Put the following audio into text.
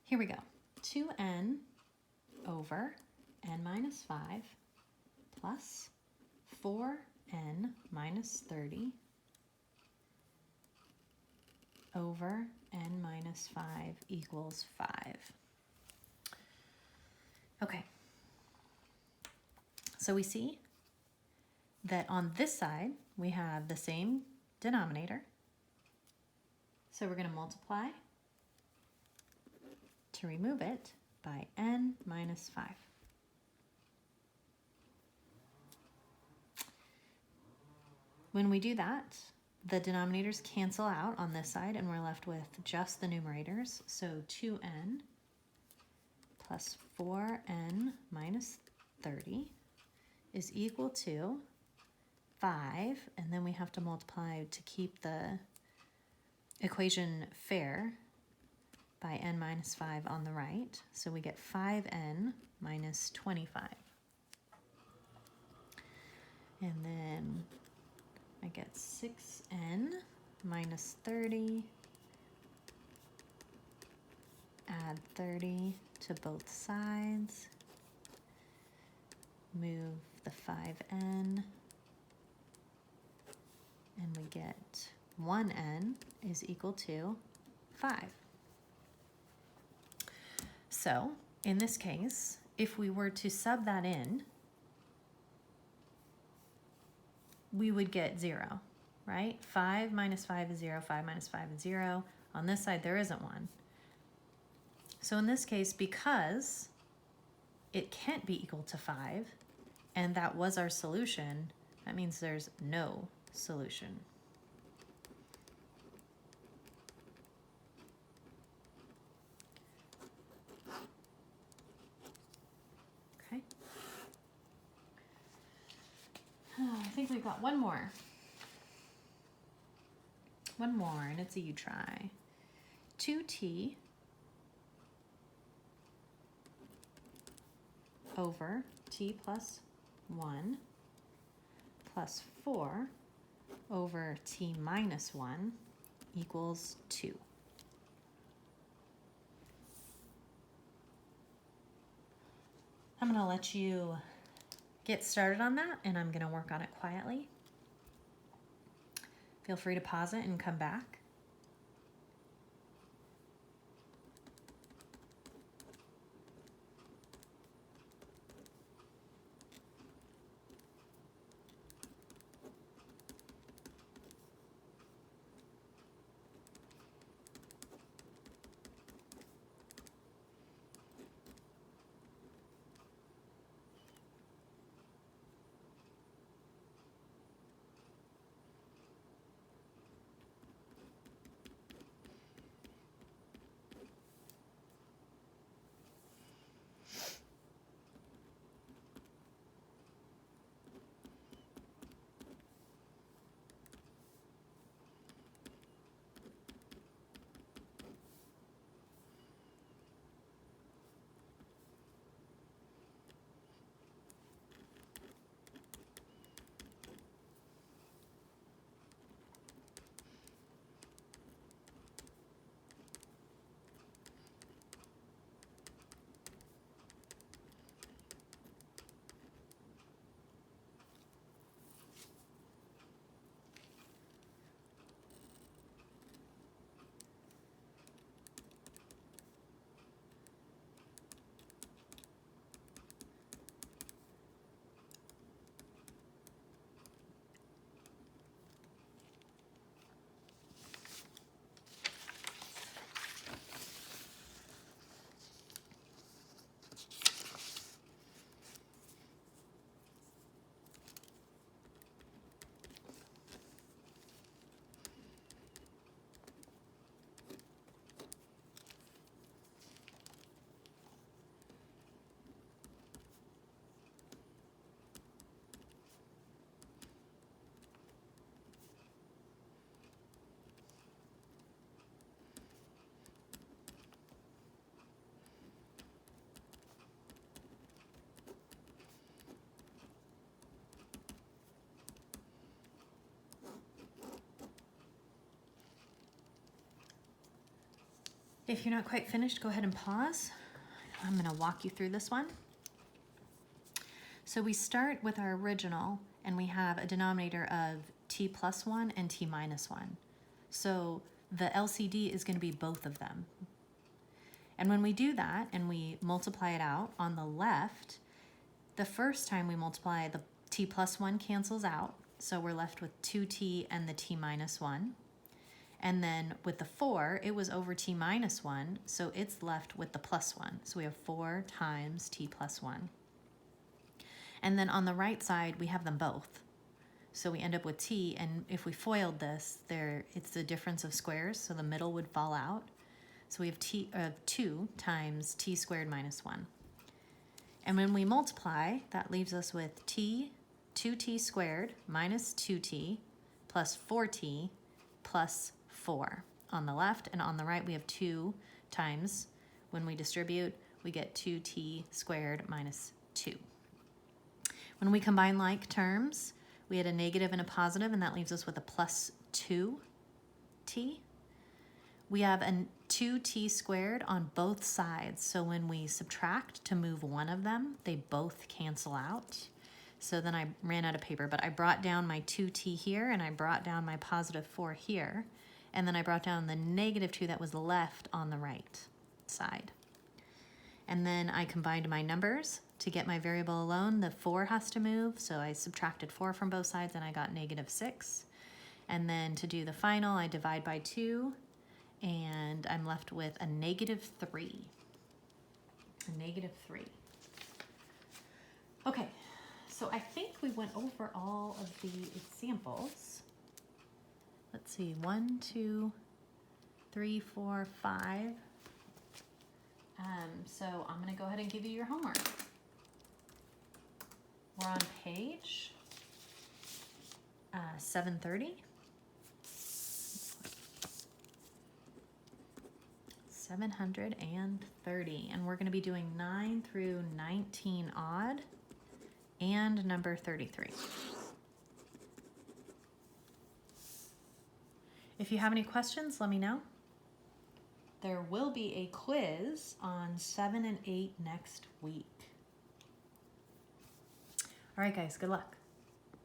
Here we go. 2n over n minus 5 plus 4n minus 30 over n minus 5 equals 5. Okay, so we see that on this side we have the same denominator. So we're going to multiply to remove it by n minus 5. When we do that, the denominators cancel out on this side and we're left with just the numerators. So 2n plus 4n minus 30 is equal to 5, and then we have to multiply to keep the equation fair by n minus 5 on the right. So we get 5n minus 25. And then I get 6n minus 30, add 30 to both sides, move the 5n, and we get 1n is equal to 5. So in this case, if we were to sub that in, we would get 0, right? 5 minus 5 is 0, 5 minus 5 is 0. On this side, there isn't one. So in this case, because it can't be equal to 5, and that was our solution, that means there's no solution. Okay. I think we've got one more. One more, and it's a you try. 2t over t plus 1 plus 4 over t minus 1 equals 2. I'm going to let you get started on that, and I'm going to work on it quietly. Feel free to pause it and come back. If you're not quite finished, go ahead and pause. I'm going to walk you through this one. So we start with our original, and we have a denominator of t plus 1 and t minus 1. So the LCD is going to be both of them. And when we do that and we multiply it out on the left, the first time we multiply, the t plus 1 cancels out. So we're left with 2t and the t minus 1. And then with the 4, it was over t minus 1, so it's left with the plus 1. So we have 4 times t plus 1. And then on the right side, we have them both. So we end up with t, and if we FOILed this, it's the difference of squares, so the middle would fall out. So we have 2 times t squared minus 1. And when we multiply, that leaves us with 2t squared minus 2t plus 4t plus 4 on the left, and on the right we have 2 times, when we distribute, we get 2t squared minus 2. When we combine like terms, we had a negative and a positive, and that leaves us with a plus 2t. We have a 2t squared on both sides, so when we subtract to move one of them, they both cancel out. So then I ran out of paper, but I brought down my 2t here, and I brought down my positive 4 here, and then I brought down the negative 2 that was left on the right side. And then I combined my numbers. To get my variable alone, the 4 has to move, so I subtracted 4 from both sides, and I got negative 6. And then to do the final, I divide by 2, and I'm left with a negative 3. A negative 3. Okay, so I think we went over all of the examples. Let's see, 1, 2, 3, 4, 5. So I'm going to go ahead and give you your homework. We're on page 730. 730, and we're going to be doing 9 through 19 odd and number 33. If you have any questions, let me know. There will be a quiz on 7 and 8 next week. All right, guys, good luck.